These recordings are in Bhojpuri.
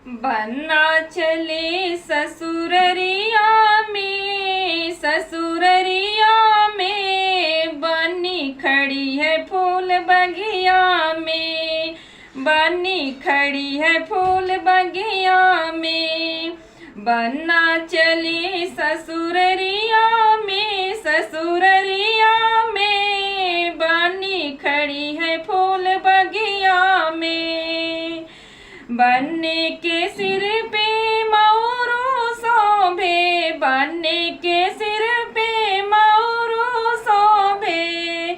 बन्ना चले ससुररिया में, ससुररिया में बनी खड़ी है फूल बगिया में, बनी खड़ी है फूल बगिया में। बन्ना चले ससुररिया में, ससुररिया में बनी खड़ी है फूल बगिया में। बन्ने के सिर पे मौरू शोभे, बन्ने के सिर पे मौरू शोभे।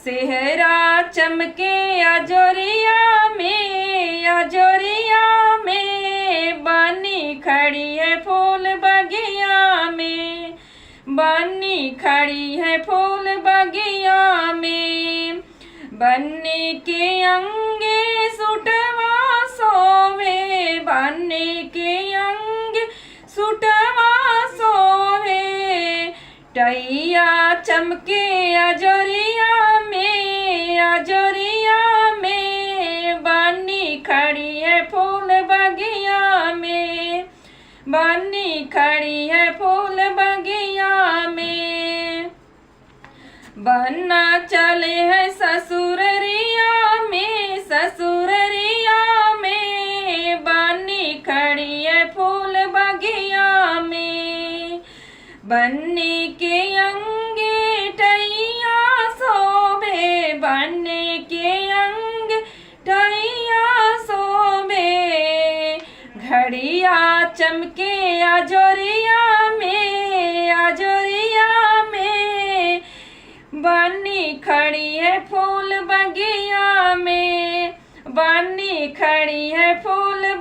सेहरा चमके अजोरिया में, अजोरिया में बनी खड़ी है फूल बगिया में, बनी खड़ी है फूल बगिया में। बन्ने के अंगे सुटवा सोवे, बन्ने के अंग सुटवा सोवे। टैया चमके अजोरिया में, अजोरिया में बनी खड़ी है फूल बगिया में, बनी खड़ी है फूल बगिया में। बन्ना चले है ससुररिया में, ससुररिया में बनी खड़ी है फूल बगिया में। बन्ने के अंगे टैया शोभे, बन्ने के अंग टैया शोभे। घड़िया चमके अजोरिया में, अजोरिया में बनी खड़ी है फूल बगिया में, बनी खड़ी है फूल